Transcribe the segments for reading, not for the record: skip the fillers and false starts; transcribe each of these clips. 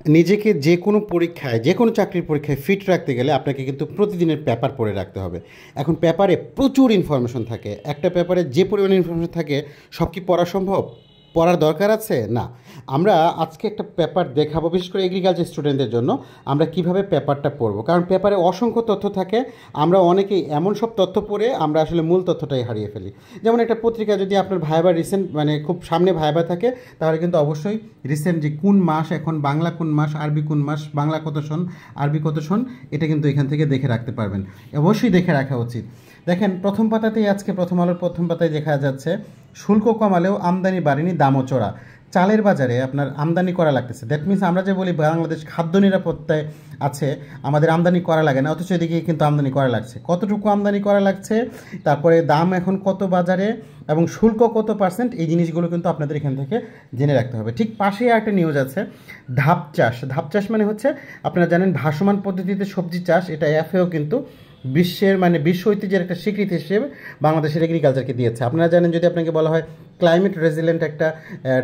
নিজেকে যে কোনো পরীক্ষায় যে কোনো চাকরির পরীক্ষায় ফিট রাখতে গেলে আপনাকে কিন্তু প্রতিদিনের পেপার পড়ে রাখতে হবে। এখন পেপারে প্রচুর ইনফরমেশন থাকে, একটা পেপারে যে পরিমাণ ইনফরমেশন থাকে সব কি পড়া সম্ভব? পড়ার দরকার আছে না। আমরা আজকে একটা পেপার দেখাবো, বিশেষ করে এগ্রিকালচার স্টুডেন্টদের জন্য আমরা কিভাবে পেপারটা পড়বো, কারণ পেপারে অসংখ্য তথ্য থাকে। আমরা অনেকেই এমন সব তথ্য পড়ে আমরা আসলে মূল তথ্যটাই হারিয়ে ফেলি। যেমন একটা পত্রিকা যদি আপনার ভাইবা রিসেন্ট মানে খুব সামনে ভাইবা থাকে, তাহলে কিন্তু অবশ্যই রিসেন্ট যে কোন মাস, এখন বাংলা কোন মাস, আরবি কোন মাস, বাংলা কত সন, আরবি কত সন, এটা কিন্তু এখান থেকে দেখে রাখতে পারবেন। অবশ্যই দেখে রাখা উচিত। দেখেন প্রথম পাতাতেই আজকে প্রথম আলোর প্রথম পাতায় দেখা যাচ্ছে শুল্ক কমালেও আমদানি বাড়েনি, দামও চড়া। চালের বাজারে আপনার আমদানি করা লাগতেছে। দ্যাট মিনস আমরা যে বলি বাংলাদেশ খাদ্য নিরাপত্তায় আছে, আমাদের আমদানি করা লাগে না, অথচ এদিকে কিন্তু আমদানি করা লাগছে। কতটুকু আমদানি করা লাগছে, তারপরে দাম এখন কত বাজারে এবং শুল্ক কত পার্সেন্ট, এই জিনিসগুলো কিন্তু আপনাদের এখান থেকে জেনে রাখতে হবে। ঠিক পাশেই একটা নিউজ আছে ধাপ চাষ। ধাপ চাষ মানে হচ্ছে আপনারা জানেন ভাসমান পদ্ধতিতে সবজি চাষ, এটা এফএও কিন্তু বিশ্বের মানে বিশ্ব ঐতিহ্যের একটা স্বীকৃতি হিসেবে বাংলাদেশের এগ্রিকালচারকে দিয়েছে। আপনারা জানেন যদি আপনাকে বলা হয় ক্লাইমেট রেজিলেন্ট একটা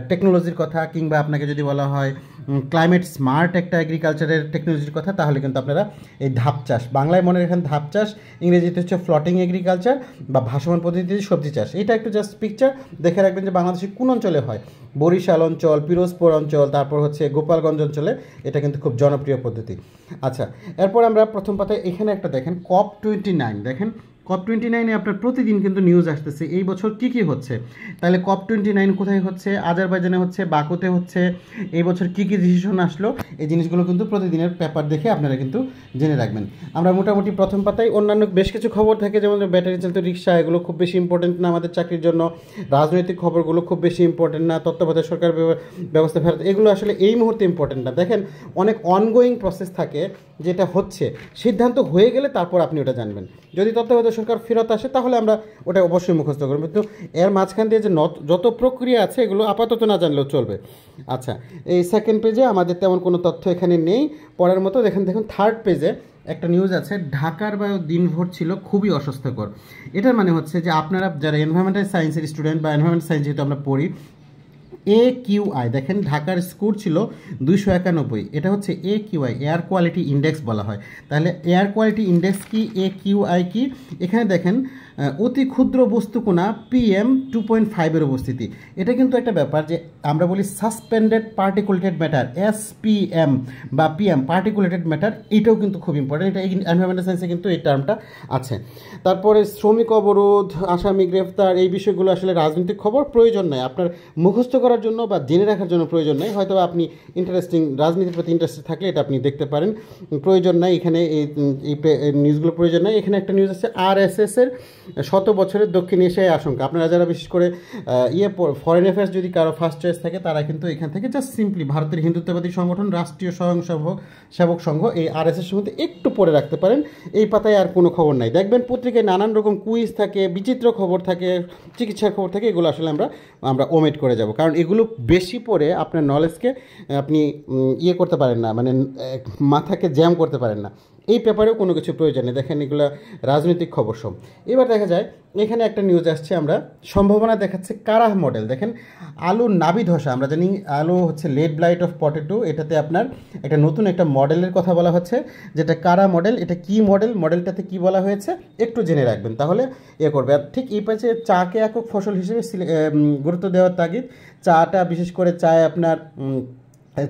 টেকনোলজির কথা, কিংবা আপনাকে যদি বলা হয় ক্লাইমেট স্মার্ট একটা এগ্রিকালচারের টেকনোলজির কথা, তাহলে কিন্তু আপনারা এই ধাপ চাষ, বাংলায় মনে রাখেন ধাপ চাষ, ইংরেজিতে হচ্ছে ফ্লটিং এগ্রিকালচার বা ভাসমান পদ্ধতিতে সবজি চাষ। এটা একটু জাস্ট পিকচার দেখে রাখবেন যে বাংলাদেশের কোন অঞ্চলে হয়। বরিশাল অঞ্চল, পিরোজপুর অঞ্চল, তারপর হচ্ছে গোপালগঞ্জ অঞ্চলে এটা কিন্তু খুব জনপ্রিয় পদ্ধতি। আচ্ছা, এরপর আমরা প্রথম পাতায় এখানে একটা দেখেন COP29। দেখেন COP29-এ আপনার প্রতিদিন কিন্তু নিউজ আসতেছে এই বছর কী কী হচ্ছে। তাহলে COP29 কোথায় হচ্ছে? আজারবাইজানে হচ্ছে, বাকুতে হচ্ছে। এই বছর কী কী ডিসিশন আসলো, এই জিনিসগুলো কিন্তু প্রতিদিনের পেপার দেখে আপনারা কিন্তু জেনে রাখবেন। আমরা মোটামুটি প্রথম পাতায় অন্যান্য বেশ কিছু খবর থাকে, যেমন ব্যাটারি চালিত রিক্সা, এগুলো খুব বেশি ইম্পর্টেন্ট না আমাদের চাকরির জন্য। রাজনৈতিক খবরগুলো খুব বেশি ইম্পর্টেন্ট না। তত্ত্বাবধায়ক সরকার ব্যবস্থা ফেরত, এগুলো আসলে এই মুহূর্তে ইম্পর্টেন্ট না। দেখেন অনেক অনগোয়িং প্রসেস থাকে, যেটা হচ্ছে সিদ্ধান্ত হয়ে গেলে তারপর আপনি ওটা জানবেন। যদি তত্ত্বাবধায়ক সরকার ফেরত আসে তাহলে আমরা ওটা অবশ্যই মুখস্থ করব, কিন্তু এর মাঝখান দিয়ে যে যত প্রক্রিয়া আছে এগুলো আপাতত না জানলেও চলবে। আচ্ছা, এই সেকেন্ড পেজে আমাদের তেমন কোনো তথ্য এখানে নেই পড়ার মতো। দেখেন থার্ড পেজে একটা নিউজ আছে, ঢাকার বায়ু দিনভর ছিল খুবই অস্বাস্থ্যকর। এটার মানে হচ্ছে যে আপনারা যারা এনভায়রনমেন্টাল সায়েন্সের স্টুডেন্ট বা এনভায়রনমেন্ট সায়েন্স যেহেতু আমরা পড়ি, AQI দেখেন ঢাকার স্কোর ছিল 291। এটা হচ্ছে AQI, এয়ার কোয়ালিটি ইন্ডেক্স বলা হয়। তাহলে এয়ার কোয়ালিটি ইন্ডেক্স কি, AQI কি? এখানে দেখেন অতি ক্ষুদ্র বস্তুকণা PM2.5-এর উপস্থিতি। এটা কিন্তু একটা ব্যাপার যে আমরা বলি সাসপেন্ডেড পার্টিকুলেটেড ম্যাটার, SPM বা PM, পার্টিকুলেটেড ম্যাটার, এটাও কিন্তু খুব ইম্পর্টেন্ট। এটা এনভায়রনমেন্টাল সায়েন্সে কিন্তু এই টার্মটা আছে। তারপরে শ্রমিক অবরোধ, আসামি গ্রেফতার, এই বিষয়গুলো আসলে রাজনৈতিক খবর, প্রয়োজন নাই আপনার মুখস্থ করার জন্য বা জেনে রাখার জন্য, প্রয়োজন নাই। হয়তো আপনি রাজনীতির প্রতি ইন্টারেস্টেড থাকলে এটা আপনি দেখতে পারেন, প্রয়োজন নাই এখানে এই নিউজগুলো প্রয়োজন নাই। এখানে একটা নিউজ আছে RSS-এর 100 বছরের দক্ষিণ এশিয়ায় আশঙ্কা। আপনারা যারা বিশেষ করে ফরেন অ্যাফেয়ার্স যদি কারো ফার্স্ট চয়েস থাকে, তারা কিন্তু এখান থেকে জাস্ট সিম্পলি ভারতের হিন্দুত্ববাদী সংগঠন রাষ্ট্রীয় স্বয়ংসেবক সংঘ, এই RSS সম্বন্ধে একটু পড়ে রাখতে পারেন। এই পাতায় আর কোনো খবর নাই। দেখবেন পত্রিকায় নানান রকম কুইজ থাকে, বিচিত্র খবর থাকে, চিকিৎসার খবর থাকে, এগুলো আসলে আমরা ওমেট করে যাব, কারণ এগুলো বেশি পড়ে আপনার নলেজকে আপনি করতে পারেন না, মানে মাথাকে জ্যাম করতে পারেন না। এই পেপারেও কোনো কিছু প্রয়োজন নেই। দেখেন এগুলো রাজনৈতিক খবর সব। এবার দেখা যায় এখানে একটা নিউজ আসছে, আমরা সম্ভাবনা দেখাচ্ছে কারাহ মডেল। দেখেন আলু নাবি ধসা, আমরা জানি আলু হচ্ছে লেড ব্লাইট অফ পটেটো, এটাতে আপনার একটা নতুন একটা মডেলের কথা বলা হচ্ছে, যেটা কারা মডেল। এটা কি মডেল, মডেলটাতে কি বলা হয়েছে একটু জেনে রাখবেন, তাহলে করবে। আর ঠিক এই পাশে চাকে একক ফসল হিসেবে গুরুত্ব দেওয়ার তাগিদ। চাটা বিশেষ করে চায় আপনার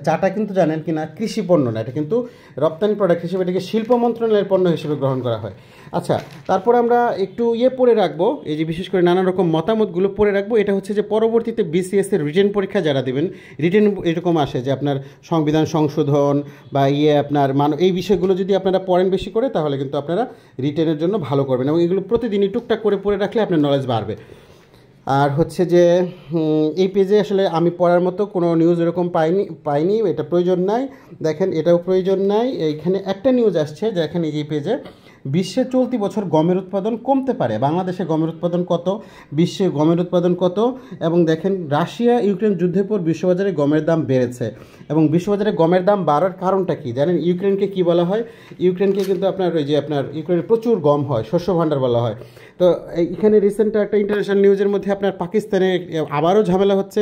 চাটা কিন্তু জানেন কি না কৃষি পণ্য না, এটা কিন্তু রপ্তানি প্রোডাক্ট হিসেবে এটাকে শিল্প মন্ত্রণালয়ের পণ্য হিসেবে গ্রহণ করা হয়। আচ্ছা, তারপর আমরা একটু পড়ে রাখবো, এই যে বিশেষ করে নানা রকম মতামতগুলো পড়ে রাখবো। এটা হচ্ছে যে পরবর্তীতে BCS-এর রিটেন পরীক্ষা যারা দেবেন, রিটেন এরকম আসে যে আপনার সংবিধান সংশোধন বা আপনার এই বিষয়গুলো যদি আপনারা পড়েন বেশি করে, তাহলে কিন্তু আপনারা রিটেনের জন্য ভালো করবেন, এবং এগুলো প্রতিদিনই টুকটাক করে পড়ে রাখলে আপনার নলেজ বাড়বে। আর হচ্ছে যে এই পেজে আসলে আমি পড়ার মতো কোনো নিউজ এরকম পাইনি, এটা প্রয়োজন নাই। দেখেন এটাও প্রয়োজন নাই। এইখানে একটা নিউজ আসছে যে এখানে এই পেজে বিশ্বে চলতি বছর গমের উৎপাদন কমতে পারে। বাংলাদেশে গমের উৎপাদন কত, বিশ্বে গমের উৎপাদন কত, এবং দেখেন রাশিয়া ইউক্রেন যুদ্ধের পর বিশ্ববাজারে গমের দাম বেড়েছে, এবং বিশ্ববাজারে গমের দাম বাড়ার কারণটা কি জানেন? ইউক্রেনকে কি বলা হয়? ইউক্রেনকে কিন্তু আপনার ওই যে আপনার ইউক্রেনে প্রচুর গম হয়, শস্য ভাণ্ডার বলা হয়। তো এখানে রিসেন্ট একটা ইন্টারন্যাশনাল নিউজের মধ্যে আপনার পাকিস্তানে আবারও ঝামেলা হচ্ছে।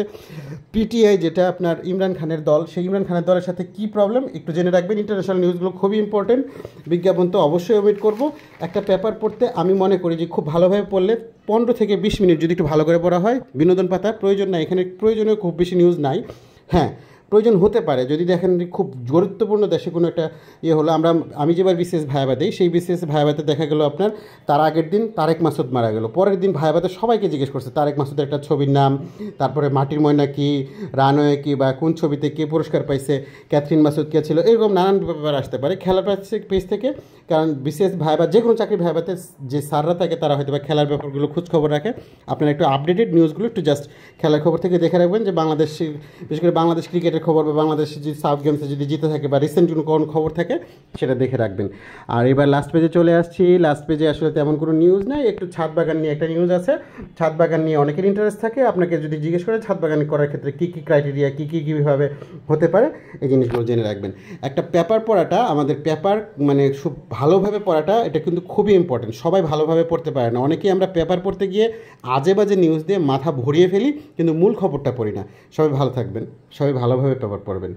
পিটিআই যেটা আপনার ইমরান খানের দল, সেই ইমরান খানের দলের সাথে কি প্রবলেম একটু জেনে রাখবেন। ইন্টারন্যাশনাল নিউজগুলো খুবই ইম্পর্টেন্ট, বিজ্ঞাপন তো অবশ্যই ওমিট করব। একটা পেপার পড়তে আমি মনে করি যে খুব ভালোভাবে পড়লে 15 থেকে 20 মিনিট যদি একটু ভালো করে পড়া হয়, বিনোদন পাতার প্রয়োজন নাই, এখানে প্রয়োজনীয় খুব বেশি নিউজ নাই। হ্যাঁ, প্রয়োজন হতে পারে যদি দেখেন খুব গুরুত্বপূর্ণ দেশে কোনো একটা হলো। আমি যেবার বিশেষ ভায়াবা দিই, সেই বিশেষ ভায়াবাতে দেখা গেল আপনার তার আগের দিন তারেক মাসুদ মারা গেল, পরের দিন ভায়াবাতে সবাইকে জিজ্ঞেস করছে তারেক মাসুদের একটা ছবির নাম, তারপরে মাটির ময়না কি, রানওয়ে কি, বা কোন ছবিতে কে পুরস্কার পাইছে, ক্যাথরিন মাসুদ কে ছিল, এরকম নানান ব্যাপার আসতে পারে খেলার পেজ থেকে। কারণ বিশেষ ভায়াবা যে কোনো চাকরি ভায়াবাতে যে স্যাররা থাকে তারা হয়তো বা খেলার ব্যাপারগুলো খোঁজখবর রাখে। আপনারা একটু আপডেটেড নিউজগুলো একটু জাস্ট খেলার খবর থেকে দেখে রাখবেন, যে বাংলাদেশ, বিশেষ করে বাংলাদেশ ক্রিকেটের খবর, বা বাংলাদেশ যদি সাউথ গেমসে যদি জিতে থাকে বা রিসেন্ট কোনো খবর থাকে সেটা দেখে রাখবেন। আর এবার লাস্ট পেজে চলে আসছি। লাস্ট পেজে আসলে তেমন কোনো নিউজ নেই, একটু ছাদ বাগান নিয়ে একটা নিউজ আছে। ছাদ বাগান নিয়ে অনেকের ইন্টারেস্ট থাকে, আপনাকে যদি জিজ্ঞেস করে ছাদ বাগান করার ক্ষেত্রে কী কী ক্রাইটেরিয়া, কীভাবে হতে পারে, এই জিনিসগুলো জেনে রাখবেন। একটা পেপার পড়াটা, আমাদের পেপার মানে খুব ভালোভাবে পড়াটা, এটা কিন্তু খুবই ইম্পর্টেন্ট। সবাই ভালোভাবে পড়তে পারে না, অনেকেই আমরা পেপার পড়তে গিয়ে আজে বাজে নিউজ দিয়ে মাথা ভরিয়ে ফেলি, কিন্তু মূল খবরটা পড়ি না। সবাই ভালো থাকবেন, সবাই ভালোভাবে পেপার পড়বেন।